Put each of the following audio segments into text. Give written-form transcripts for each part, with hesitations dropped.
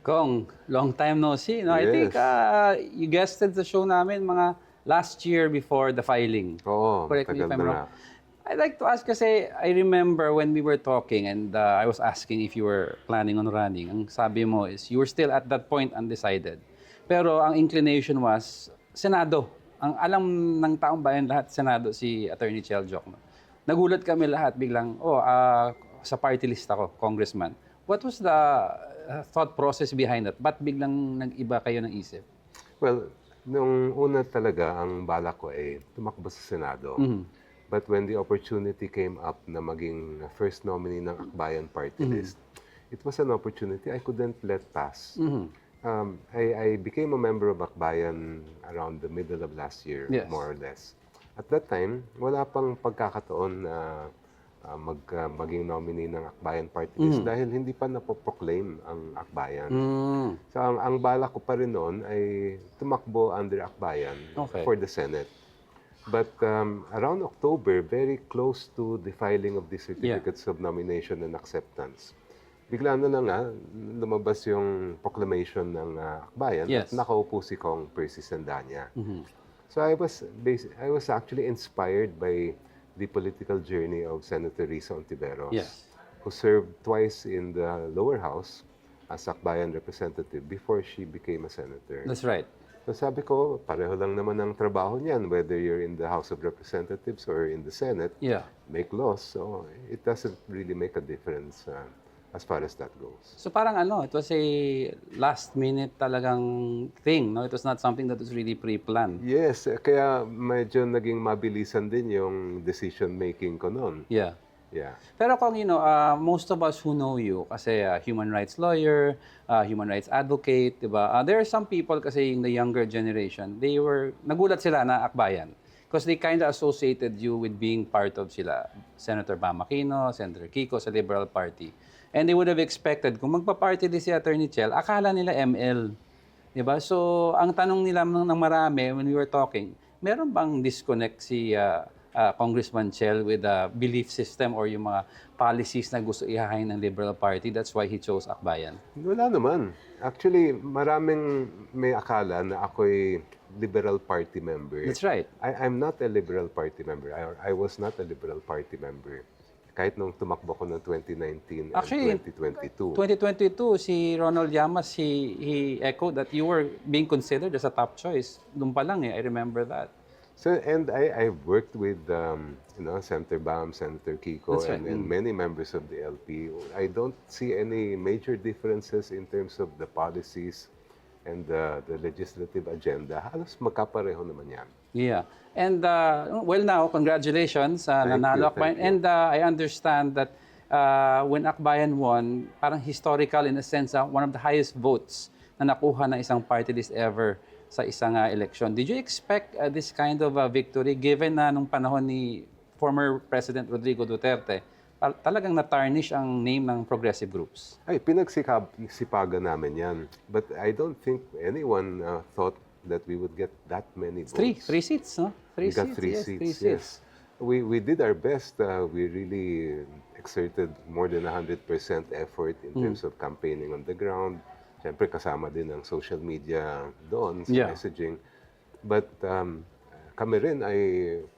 Kong, long time no see. No? I think Yes. you guested the show namin mga last year before the filing. Oo, Correct me if tagal I'm na wrong. nga. I'd like to ask kasi I remember when we were talking and I was asking if you were planning on running. Ang sabi mo is you were still at that point undecided. Pero ang inclination was Senado. Ang alam ng taong bayan lahat, Senado si Atty. Chel Diokno. Nagulat kami lahat biglang, sa party list ako, congressman. What was the thought process behind that? Ba't biglang nag-iba kayo ng isip? Well, nung una talaga, ang balak ko ay tumakbo sa Senado. But when the opportunity came up na maging first nominee ng Akbayan party list, it was an opportunity I couldn't let pass. I became a member of Akbayan around the middle of last year, Yes. more or less. At that time, wala pang pagkakataon na maging nominee ng Akbayan party list dahil hindi pa napoproclaim ang Akbayan. So ang balak ko pa rin noon ay tumakbo under Akbayan Okay. for the Senate. But around October, very close to the filing of the certificates of nomination and acceptance, bigla na nga lumabas yung proclamation ng Akbayan Yes. at nakaupo si Kong Percy Sandanya. So I was actually inspired by the political journey of Senator Risa Ontiveros, Yes. who served twice in the lower house as Akbayan representative before she became a senator. That's right. So sabi ko, pareho lang naman ang trabaho niyan, whether you're in the House of Representatives or in the Senate, Yeah. make laws. So it doesn't really make a difference as far as that goes. So parang it was a last minute talagang thing, no? It was not something that was really pre-planned. Yes, kaya medyo naging mabilisan din yung decision making ko noon. Yeah. Yeah. Pero kung most of us who know you kasi human rights lawyer, human rights advocate, 'di ba? There are some people kasi in the younger generation, nagulat sila na Akbayan because they kind of associated you with being part of sila Senator Bam Aquino, Senator Kiko sa Liberal Party. And they would have expected kung magpa-party din si Atty. Chel, akala nila ML. 'Di ba? So, ang tanong nila ng marami when we were talking, meron bang disconnect si Congressman Chel with the belief system or yung mga policies na gusto ihahain ng Liberal Party? That's why he chose Akbayan. Wala naman. Actually, maraming may akala na ako'y Liberal Party member. That's right. I'm not a Liberal Party member. I was not a Liberal Party member. Kahit nung tumakbo ko ng 2019 Actually, and 2022. 2022, si Ronald Llamas, he echoed that you were being considered as a top choice. Doon pa lang I remember that. So, and I worked with Senator Bam, Senator Kiko, That's right. and many members of the LP. I don't see any major differences in terms of the policies and the legislative agenda. Halos magkapareho naman yan. Yeah. And well now, congratulations nanalo Akbayan. And I understand that when Akbayan won, parang historical in a sense, one of the highest votes na nakuha ng isang party list ever sa isang election. Did you expect this kind of victory given na nung panahon ni former President Rodrigo Duterte, talagang na-tarnish ang name ng progressive groups? Ay, pinagsipagan namin yan. But I don't think anyone thought that we would get that many votes. Three seats, no? We got three seats, yes. We did our best. We really exerted more than 100% effort in terms of campaigning on the ground. Siyempre, kasama din ang social media doon sa messaging. But kami rin ay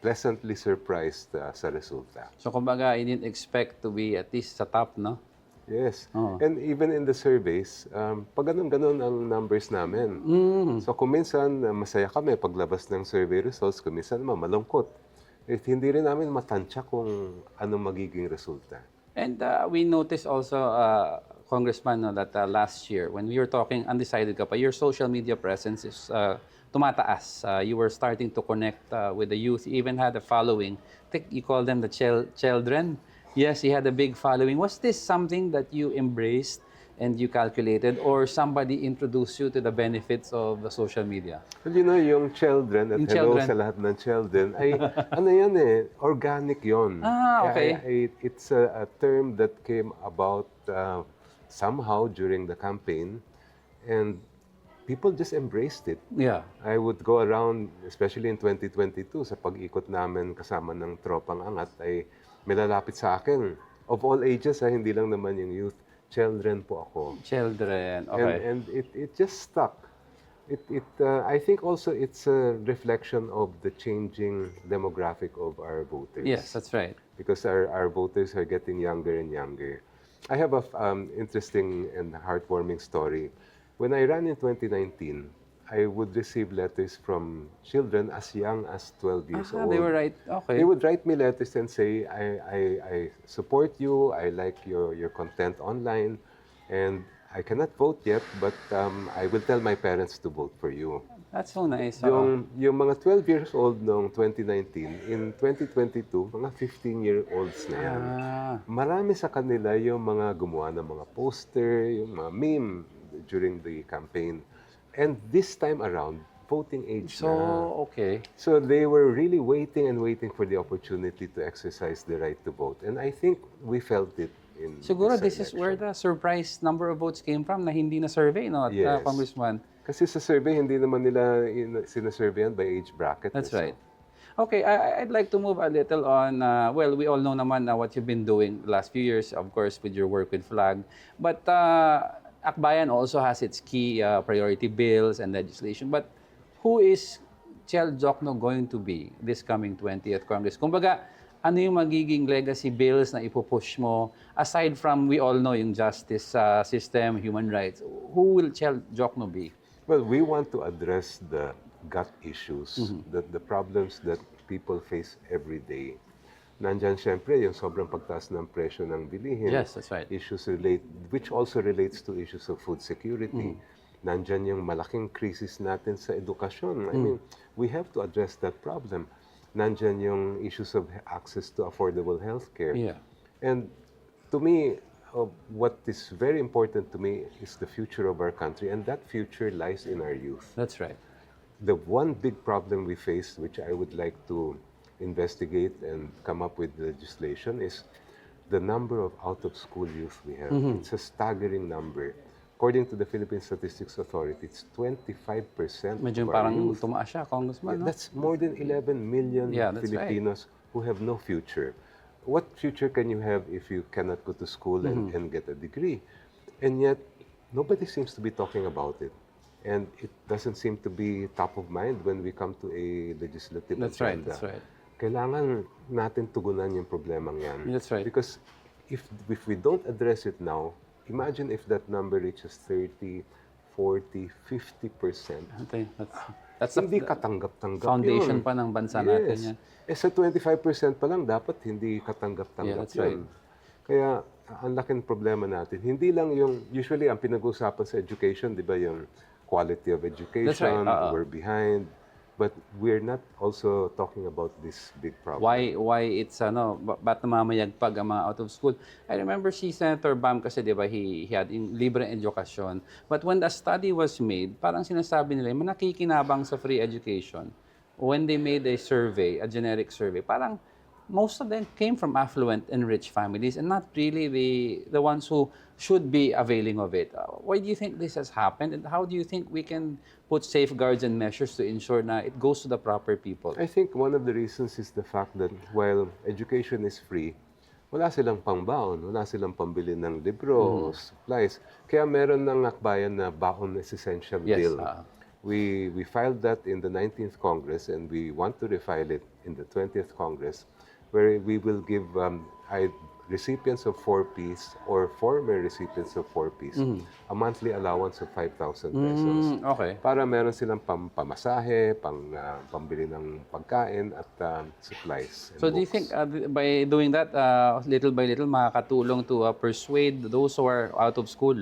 pleasantly surprised sa resulta. So, kumbaga, I didn't expect to be at least sa top, no? Yes. And even in the surveys, pag ganun-ganun ang numbers namin. So kung minsan masaya kami paglabas ng survey results, kung minsan naman malungkot. Hindi rin namin matansya kung anong magiging resulta. And we noticed also, Congressman, that last year, when we were talking, undecided ka pa, your social media presence is tumataas. You were starting to connect with the youth. You even had a following. I think you call them the children. Yes, he had a big following. Was this something that you embraced and you calculated or somebody introduced you to the benefits of the social media? Well, yung children, at hello sa lahat ng children, ay yan organic yon. Okay. It's a term that came about somehow during the campaign and people just embraced it. Yeah. I would go around, especially in 2022, sa pag-ikot namin kasama ng tropang angat, ay may lalapit sa akin. Of all ages, hindi lang naman yung youth. children po ako. Children, okay. And it just stuck. I think also it's a reflection of the changing demographic of our voters. Yes, that's right. Because our voters are getting younger and younger. I have a interesting and heartwarming story. When I ran in 2019, I would receive letters from children as young as 12 years old. They were right. Okay. They would write me letters and say, I support you, I like your content online, and I cannot vote yet, but I will tell my parents to vote for you. That's so nice. Yung mga 12 years old noong 2019, in 2022, mga 15-year-olds na yan. Marami sa kanila yung mga gumawa ng mga poster, yung mga meme during the campaign. And this time around, voting age na. Okay. So they were really waiting and waiting for the opportunity to exercise the right to vote. And I think we felt it in Siguro this election. is where the surprise number of votes came from na hindi na survey, no, Yes. Congressman? Kasi sa survey, hindi naman nila sinasurveyan by age bracket. That's So, right. Okay, I'd like to move a little on, well, we all know naman what you've been doing the last few years, of course, with your work with FLAG. But Akbayan also has its key priority bills and legislation. But who is Chel Diokno going to be this coming 20th Congress? Kumbaga, ano yung magiging legacy bills na ipupush mo? Aside from, we all know yung justice system, human rights, who will Chel Diokno be? Well, we want to address the gut issues, the problems that people face every day. Nandyan siyempre yung sobrang pagtaas ng presyo ng bilihin. Yes, that's right. Issues which also relates to issues of food security. Nandyan yung malaking crisis natin sa edukasyon. I mean, we have to address that problem. Nandyan yung issues of access to affordable healthcare. Yeah. And to me, what is very important to me is the future of our country, and that future lies in our youth. That's right. The one big problem we face, which I would like to investigate and come up with legislation, is the number of out-of-school youth we have. It's a staggering number. According to the Philippine Statistics Authority, it's 25% Medyo of our parang youth. tumaas siya, Congressman, no? That's more than 11 million Yeah, that's right. Filipinos who have no future. What future can you have if you cannot go to school and get a degree? And yet, nobody seems to be talking about it. And it doesn't seem to be top of mind when we come to a legislative That's right, agenda. that's right. Kailangan natin tugunan yung problemang yan. That's right. Because if we don't address it now, imagine if that number reaches 30, 40, 50%. Okay, that's the Hindi katanggap-tanggap foundation yun. pa ng bansa natin yan. Sa 25% pa lang, dapat hindi katanggap-tanggap Yeah, that's yun. Kaya, ang laking problema natin. Hindi lang yung, usually, ang pinag-uusapan sa education, di ba, yung quality of education, That's right. we're behind. But we're not also talking about this big problem. Why it's ba't namamayagpag ang mga out of school? I remember si Senator Bam kasi 'di ba he had in libre edukasyon. But when the study was made, parang sinasabi nila nakikinabang sa free education. When they made a survey, a generic survey, parang most of them came from affluent and rich families and not really the ones who should be availing of it. Why do you think this has happened, and how do you think we can put safeguards and measures to ensure na it goes to the proper people? I think one of the reasons is the fact that while education is free, wala silang pangbaon, wala silang pambili ng libro, supplies. Kaya meron ng Akbayan na baon is essential bill. We filed that in the 19th Congress, and we want to refile it in the 20th Congress, where we will give recipients of 4Ps or former recipients of 4Ps a monthly allowance of 5,000 pesos. Okay. Para meron silang pamasahe, pambili ng pagkain at supplies. So do you think by doing that, little by little, makakatulong to persuade those who are out of school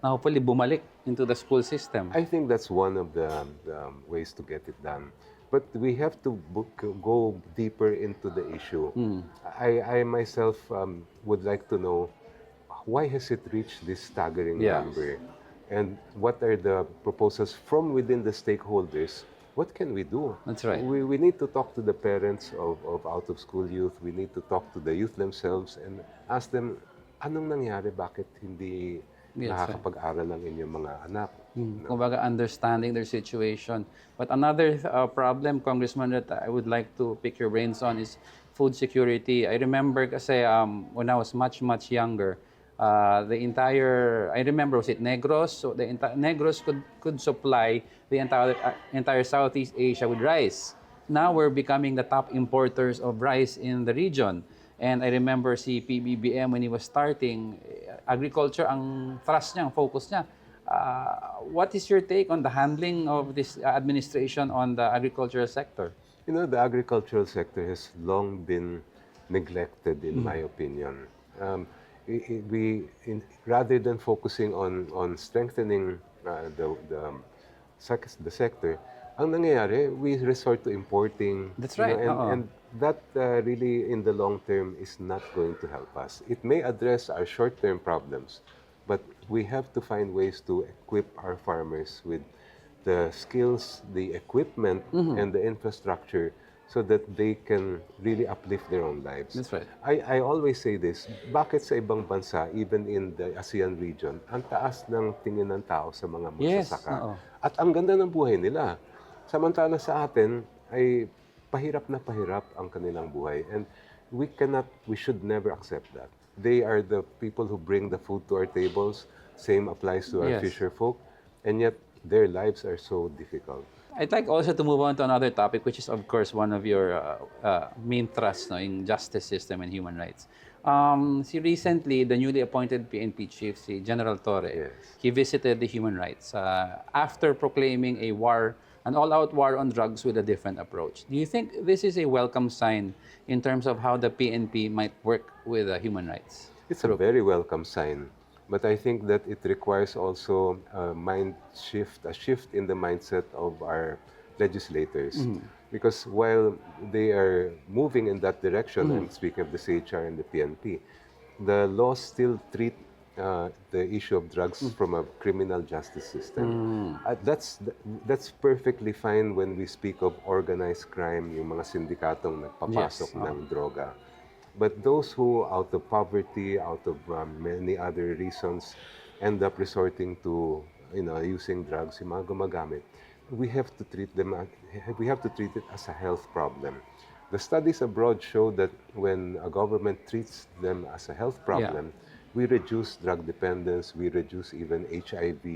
na hopefully bumalik into the school system? I think that's one of the ways to get it done. But we have to go deeper into the issue. I myself would like to know, why has it reached this staggering number? And what are the proposals from within the stakeholders? What can we do? That's right. We need to talk to the parents of out-of-school youth. We need to talk to the youth themselves and ask them, anong nangyari? Bakit hindi nakakapag-aral ang inyong mga anak? Kumbaga, understanding their situation. But another problem, Congressman, that I would like to pick your brains on is food security. I remember kasi when I was much, much younger, The entire, I remember, was it Negros? So the entire Negros could supply the entire Southeast Asia with rice. Now we're becoming the top importers of rice in the region. And I remember si PBBM when he was starting, agriculture ang thrust niya, ang focus niya. What is your take on the handling of this administration on the agricultural sector? You know, the agricultural sector has long been neglected, in my opinion. Rather than focusing on strengthening the sector, ang nangyayari, we resort to importing. That's you know, right. and that really, in the long term, is not going to help us. It may address our short-term problems, but we have to find ways to equip our farmers with the skills, the equipment, and the infrastructure so that they can really uplift their own lives. That's right. I always say this, bakit sa ibang bansa, even in the ASEAN region, ang taas ng tingin ng tao sa mga magsasaka. Yes, oo. At ang ganda ng buhay nila. Samantala sa atin, ay pahirap na pahirap ang kanilang buhay. And we should never accept that. They are the people who bring the food to our tables. Same applies to our Yes. fisher folk. And yet, their lives are so difficult. I'd like also to move on to another topic, which is, of course, one of your main thrusts, no, in justice system and human rights. Recently, the newly appointed PNP chief, si General Torre, Yes. he visited the human rights after proclaiming an all-out war on drugs with a different approach. Do you think this is a welcome sign in terms of how the PNP might work with human rights? It's a very welcome sign. But I think that it requires also a shift in the mindset of our legislators. Because while they are moving in that direction, I'm speaking of the CHR and the PNP, the laws still treat the issue of drugs from a criminal justice system. That's perfectly fine when we speak of organized crime, yung mga sindikatong nagpapasok ng droga. But those who, out of poverty, out of many other reasons, end up resorting to, using drugs, yung mga gumagamit, we have to treat it as a health problem. The studies abroad show that when a government treats them as a health problem, we reduce drug dependence, we reduce even HIV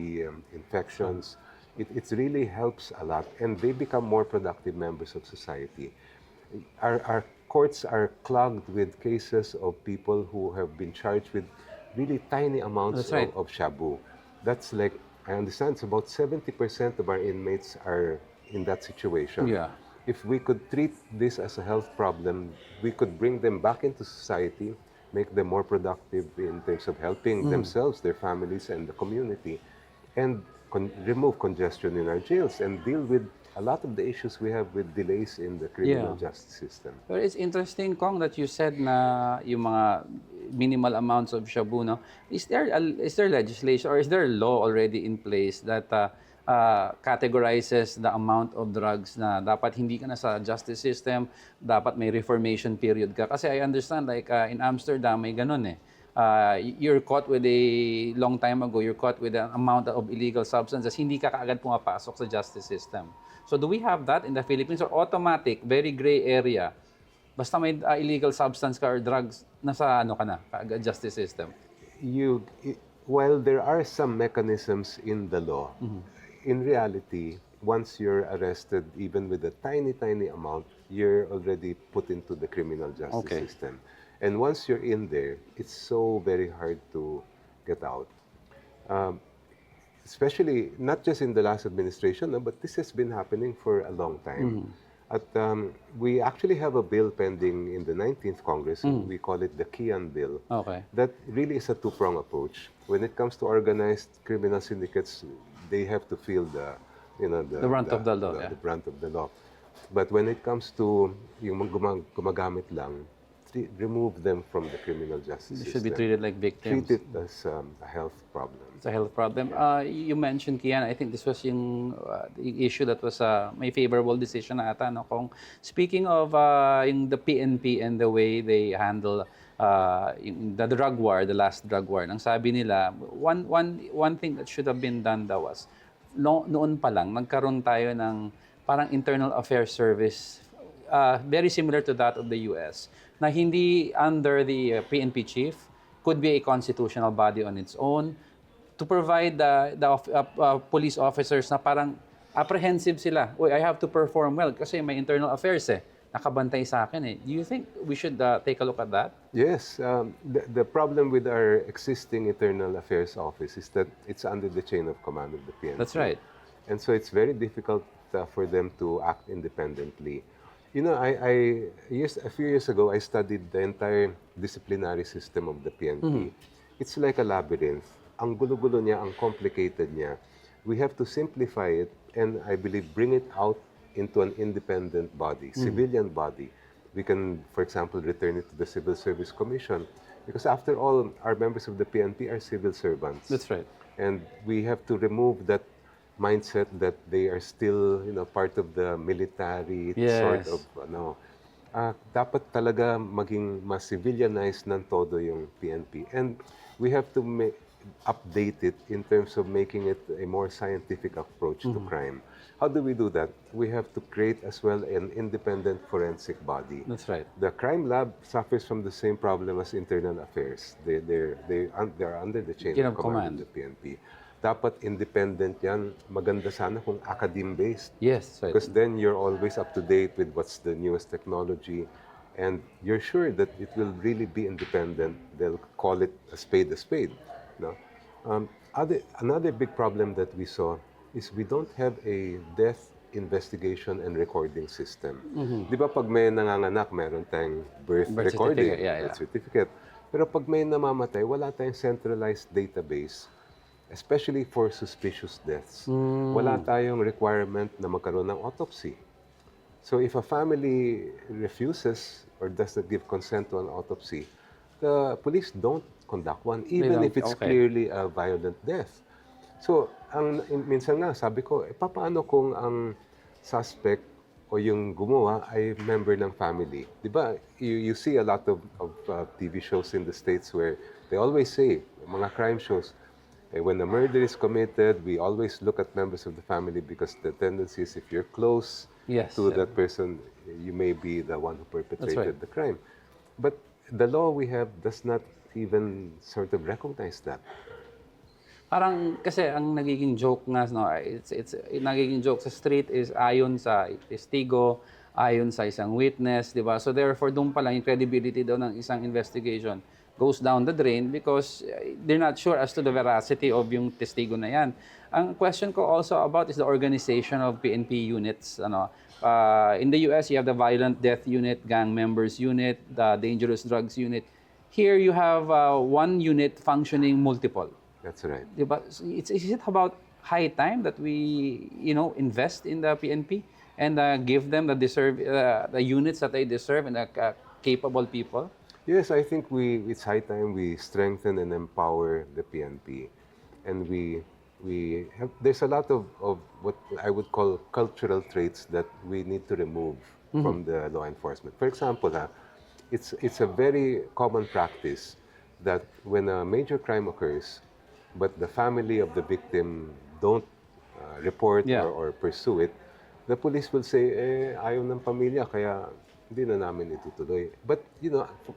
infections. It really helps a lot, and they become more productive members of society. Our courts are clogged with cases of people who have been charged with really tiny amounts That's right. of shabu. That's like, I understand, it's about 70% of our inmates are in that situation. Yeah. If we could treat this as a health problem, we could bring them back into society, make them more productive in terms of helping themselves, their families, and the community, and remove congestion in our jails and deal with a lot of the issues we have with delays in the criminal justice system. But it's interesting, Kong, that you said na yung mga minimal amounts of shabu, no? Is there legislation or is there a law already in place that categorizes the amount of drugs na dapat hindi ka na sa justice system, dapat may reformation period ka? Kasi I understand, like in Amsterdam, may ganun eh. You're caught with long time ago, you're caught with an amount of illegal substances, hindi ka kaagad pumapasok sa justice system. So do we have that in the Philippines, or automatic, very gray area? Basta may illegal substance ka or drugs, nasa kaagad justice system? While there are some mechanisms in the law, in reality, once you're arrested, even with a tiny, tiny amount, you're already put into the criminal justice system. And once you're in there, it's so very hard to get out. Especially, not just in the last administration, but this has been happening for a long time. We actually have a bill pending in the 19th Congress. We call it the Kian Bill. That really is a two-pronged approach. When it comes to organized criminal syndicates, they have to feel the brunt of the law. The brunt of the law. But when it comes to yung gumagamit lang, remove them from the criminal justice system. They should be treated like victims. Treat it as a health problem. It's a health problem. You mentioned, Kian, I think this was yung issue that was may favorable decision na ata. No? Kung speaking of the PNP and the way they handle the drug war, the last drug war, ang sabi nila, one thing that should have been done daw was, noon pa lang, nagkaroon tayo ng parang internal affairs service, very similar to that of the US, na hindi under the PNP chief, could be a constitutional body on its own to provide the police officers na parang apprehensive sila. Uy, I have to perform well kasi may internal affairs nakabantay sa akin Do you think we should take a look at that? Yes, the problem with our existing Internal Affairs Office is that it's under the chain of command of the PNP. That's right. And so it's very difficult for them to act independently. You know, a few years ago, I studied the entire disciplinary system of the PNP. It's like a labyrinth. Ang gulo-gulo niya, ang complicated niya. We have to simplify it and I believe bring it out into an independent body, civilian body. We can, for example, return it to the Civil Service Commission because after all, our members of the PNP are civil servants. That's right. And we have to remove that mindset that they are still, part of the military sort of, dapat talaga maging mas civilianized ng todo yung PNP. And we have to update it in terms of making it a more scientific approach to crime. How do we do that? We have to create as well an independent forensic body. That's right. The crime lab suffers from the same problem as internal affairs. They're under the chain of command of the PNP. Dapat independent yan. Maganda sana kung academe-based. Yes, right. Because then you're always up to date with what's the newest technology. And you're sure that it will really be independent. They'll call it a spade a spade. No? Another big problem that we saw is we don't have a death investigation and recording system. Di ba pag may nanganganak, meron tayong birth recording, birth certificate. Pero pag may namamatay, wala tayong centralized database, especially for suspicious deaths. Wala tayong requirement na magkaroon ng autopsy. So if a family refuses or does not give consent to an autopsy, the police don't conduct one, even if it's clearly a violent death. So, minsan nga, sabi ko, paano kung ang suspect o yung gumawa ay member ng family? Di ba, you see a lot of TV shows in the States where they always say, mga crime shows, when a murder is committed, we always look at members of the family because the tendency is if you're close to that person, you may be the one who perpetrated the crime. But the law we have does not even sort of recognize that. Parang kasi ang nagiging joke nga it's nagiging joke sa street is ayon sa testigo, ayon sa isang witness, di ba? So therefore doon pa lang yung credibility daw ng isang investigation goes down the drain because they're not sure as to the veracity of yung testigo na yan. Ang question ko also about is the organization of PNP units. In the US, you have the violent death unit, gang members unit, the dangerous drugs unit. Here you have one unit functioning multiple. That's right. Diba? Is it about high time that we, invest in the PNP and give them the units that they deserve and the capable people? Yes, I think it's high time we strengthen and empower the PNP, and there's a lot of what I would call cultural traits that we need to remove from the law enforcement. For example, it's a very common practice that when a major crime occurs, but the family of the victim don't report or pursue it, the police will say, ayaw ng pamilya, kaya hindi na namin itutuloy. But,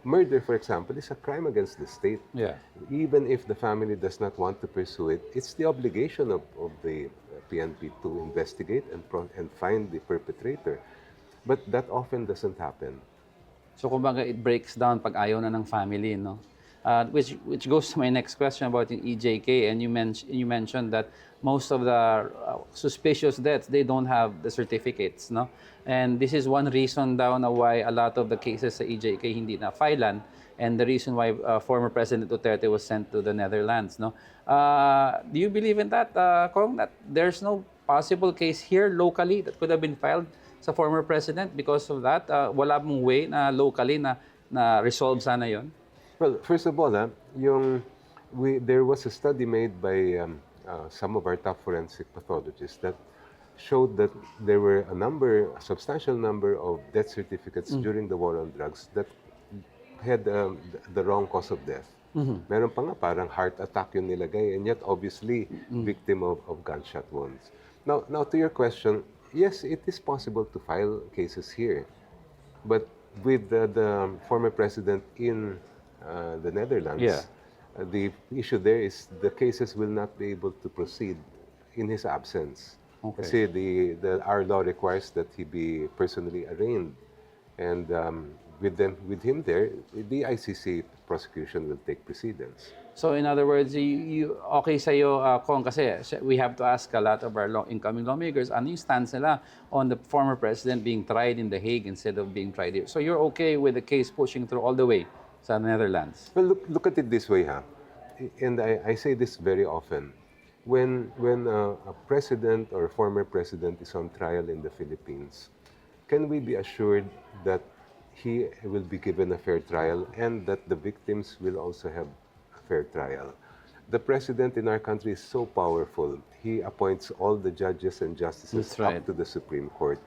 murder, for example, is a crime against the state. Yeah. Even if the family does not want to pursue it, it's the obligation of the PNP to investigate and find the perpetrator. But that often doesn't happen. So, kumbaga, it breaks down pag ayaw na ng family, no? Which goes to my next question about yung EJK, and you mentioned that most of the suspicious deaths, they don't have the certificates, no? And this is one reason daw na why a lot of the cases sa EJK hindi na filean, and the reason why former President Duterte was sent to the Netherlands, no? Do you believe in that, Kong, that there's no possible case here locally that could have been filed sa former president because of that? Wala mong way na locally na resolve sana yon? Well, first of all, there was a study made by some of our top forensic pathologists that showed that there were a substantial number of death certificates during the war on drugs that had the wrong cause of death. Meron pa nga parang heart attack yung nilagay, and yet obviously victim of gunshot wounds. Now to your question, yes, it is possible to file cases here, but with the former president in the Netherlands, The issue there is the cases will not be able to proceed in his absence. Okay. Kasi our law requires that he be personally arraigned. And with him there, the ICC prosecution will take precedence. So in other words, okay sa'yo, Kong, kasi we have to ask a lot of our incoming lawmakers, ano yung stance nila on the former president being tried in The Hague instead of being tried here? So you're okay with the case pushing through all the way sa Netherlands? Well, look at it this way, and I say this very often. When a president or a former president is on trial in the Philippines, can we be assured that he will be given a fair trial and that the victims will also have a fair trial? The president in our country is so powerful. He appoints all the judges and justices That's right. up to the Supreme Court.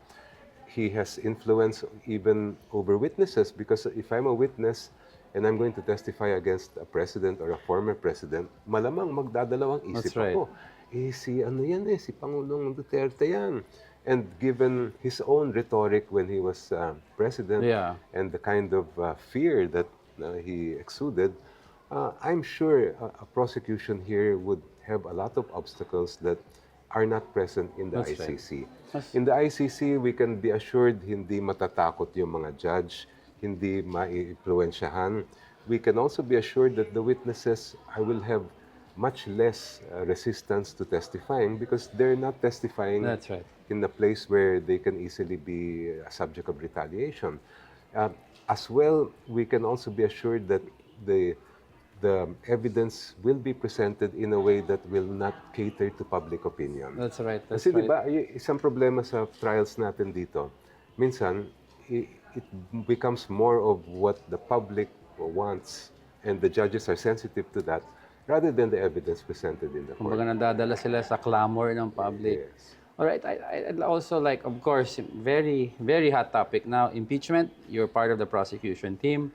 He has influence even over witnesses, because if I'm a witness and I'm going to testify against a president or a former president, malamang magdadalawang isip That's right. ako. Si si Pangulong Duterte yan. And given his own rhetoric when he was president, Yeah. and the kind of fear that he exuded, I'm sure a prosecution here would have a lot of obstacles that are not present in the That's right. ICC. In the ICC, we can be assured hindi matatakot yung mga judge, hindi maiimpluwensyahan. We can also be assured that the witnesses will have much less resistance to testifying, because they're not testifying That's right. in a place where they can easily be a subject of retaliation. As well, we can also be assured that the evidence will be presented in a way that will not cater to public opinion. That's right. That's Kasi right. diba, isang problema sa trials natin dito, minsan, it becomes more of what the public wants, and the judges are sensitive to that, rather than the evidence presented in the court. Kumbaga nadadala sila sa clamor ng public. Yes. All right, I'd also like, of course, very, very hot topic now, impeachment. You're part of the prosecution team.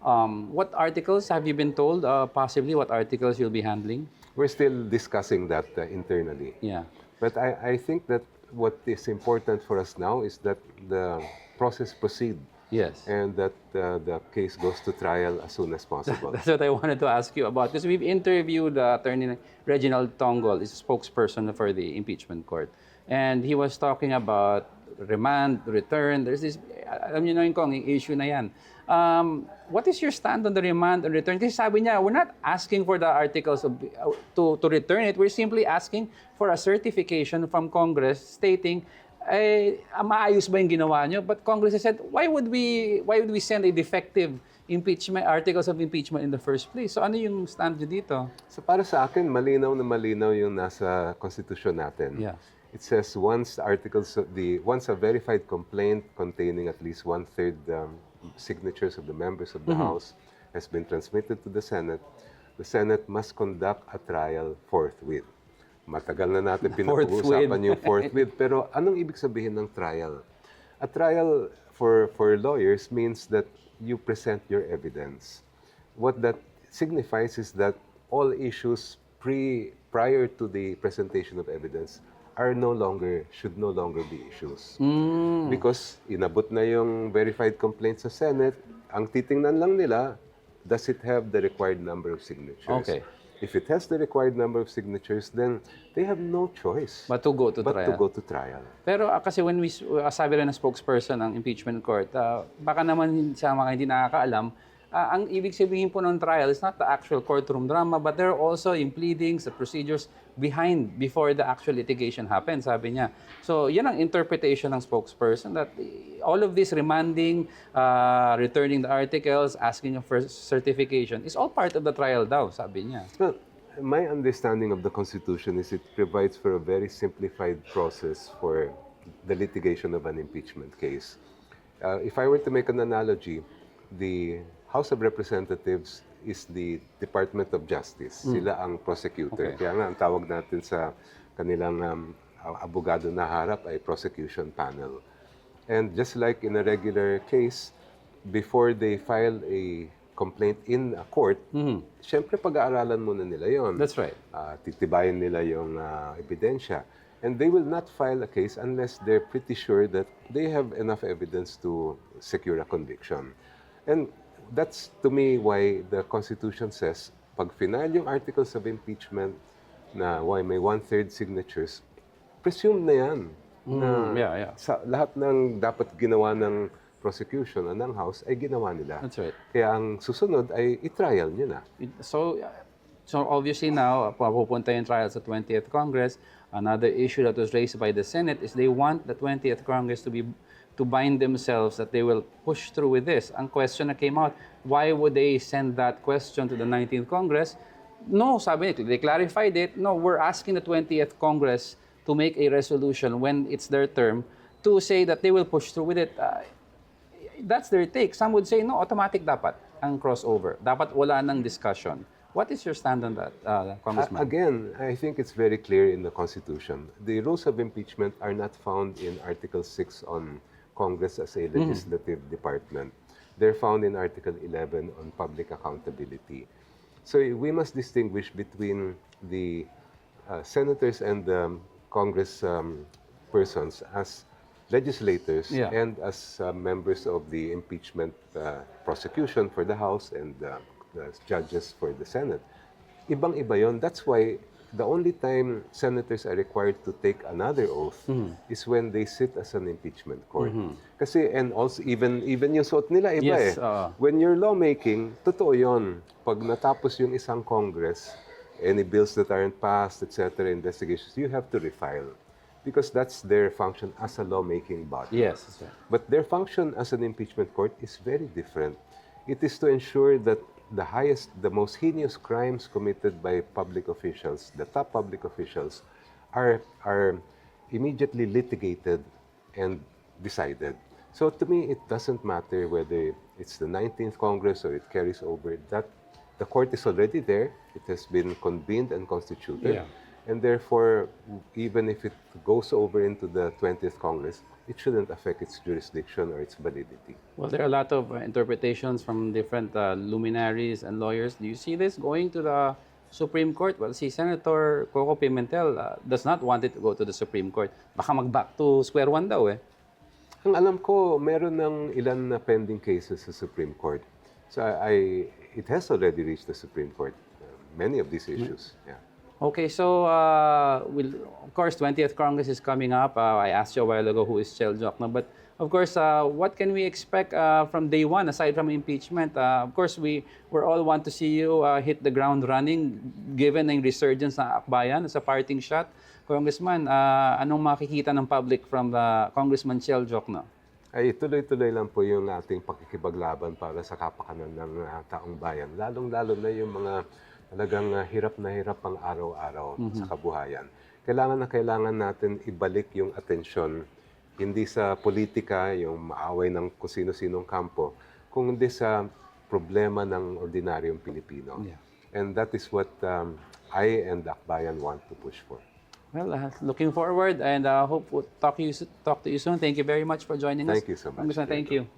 What articles have you been told, possibly, what articles you'll be handling? We're still discussing that internally. Yeah. But I think that what is important for us now is that the process proceed, Yes. and that the case goes to trial as soon as possible. That's what I wanted to ask you about, because we've interviewed Attorney Reginald Tongol, is a spokesperson for the impeachment court. And he was talking about remand, return. There's this, alam niyo na yung issue na yan. What is your stand on the remand and return? Kasi sabi niya, we're not asking for the articles to return it. We're simply asking for a certification from Congress stating, maayos ba yung ginawa nyo? But Congress has said, why would we send a defective impeachment, articles of impeachment in the first place? So ano yung stand nyo dito? So para sa akin, malinaw na malinaw yung nasa konstitusyon natin. Yeah. It says once a verified complaint containing at least 1/3 signatures of the members of the House has been transmitted to the Senate must conduct a trial forthwith. Matagal na natin pinag-uusapan yung forthwith, pero anong ibig sabihin ng trial? A trial for lawyers means that you present your evidence. What that signifies is that all issues prior to the presentation of evidence should no longer be issues. Because inabot na yung verified complaint sa Senate, ang titingnan lang nila, does it have the required number of signatures? Okay. If it has the required number of signatures, then they have no choice But to go to but trial. to go to trial. Pero kasi when sabi rin ng spokesperson ng impeachment court, baka naman sa mga hindi nakakaalam, ang ibig sabihin po ng trial is not the actual courtroom drama, but there are also yung pleadings, the procedures before the actual litigation happens, sabi niya. So, yan ang interpretation ng spokesperson, that all of this remanding, returning the articles, asking for certification, is all part of the trial daw, sabi niya. Well, my understanding of the Constitution is it provides for a very simplified process for the litigation of an impeachment case. If I were to make an analogy, the House of Representatives is the Department of Justice. Sila ang prosecutor. Okay. Kaya nga, ang tawag natin sa kanilang abogado na harap ay prosecution panel. And just like in a regular case, before they file a complaint in a court, syempre pag-aaralan muna nila yon. That's right. Titibayin nila yung ebidensya. And they will not file a case unless they're pretty sure that they have enough evidence to secure a conviction. And that's, to me, why the Constitution says pag final yung articles of impeachment na why may 1/3 signatures, presumed na yan. Na Yeah. sa lahat ng dapat ginawa ng prosecution o ng House ay ginawa nila. That's right. Kaya ang susunod ay i-trial nyo na. So obviously now, pupunta yung trial sa 20th Congress. Another issue that was raised by the Senate is they want the 20th Congress to bind themselves that they will push through with this. Ang question na came out, why would they send that question to the 19th Congress? No, sabi nila, they clarified it. No, we're asking the 20th Congress to make a resolution when it's their term to say that they will push through with it. That's their take. Some would say, no, automatic dapat ang crossover. Dapat wala ng discussion. What is your stand on that, Congressman? Again, I think it's very clear in the Constitution. The rules of impeachment are not found in Article 6 on Congress as a legislative department. They're found in Article 11 on public accountability. So we must distinguish between the senators and the Congress persons as legislators and as members of the impeachment prosecution for the House and the judges for the Senate. Ibang-iba yon. That's why the only time senators are required to take another oath is when they sit as an impeachment court. Kasi, and also, even yung suot nila, iba When you're lawmaking, totoo yon. Pag natapos yung isang Congress, any bills that aren't passed, etc., investigations, you have to refile. Because that's their function as a lawmaking body. Yes, that's right. But their function as an impeachment court is very different. It is to ensure that the most heinous crimes committed by public officials, the top public officials, are immediately litigated and decided. So to me, it doesn't matter whether it's the 19th Congress or it carries over. That the court is already there. It has been convened and constituted. Yeah. And therefore, even if it goes over into the 20th Congress, it shouldn't affect its jurisdiction or its validity. Well, there are a lot of interpretations from different luminaries and lawyers. Do you see this going to the Supreme Court? Well, si Senator Coco Pimentel does not want it to go to the Supreme Court. Baka mag-back to square one daw eh. Ang alam ko, meron ng ilan na pending cases sa Supreme Court. So it has already reached the Supreme Court, many of these issues. Yeah. Okay, so of course, 20th Congress is coming up. I asked you a while ago who is Chel Diokno, but of course, what can we expect from day one aside from impeachment? Of course, we're all want to see you hit the ground running, given ang resurgence ng Akbayan as a parting shot. Congressman, anong makikita ng public from Congressman Chel Diokno? Ay tuloy-tuloy lang po yung ating pakikipaglaban para sa kapakanan ng taong bayan. Lalong-lalo na yung mga talagang hirap na hirap ang araw-araw sa kabuhayan. Kailangan natin ibalik yung atensyon hindi sa politika, yung maaway ng kung sino-sinong kampo, kundi sa problema ng ordinaryong Pilipino. Yeah. And that is what I and Akbayan want to push for. Well, looking forward and hope we'll talk to you soon. Thank you very much for joining us. Thank you so much. Congressman, thank you.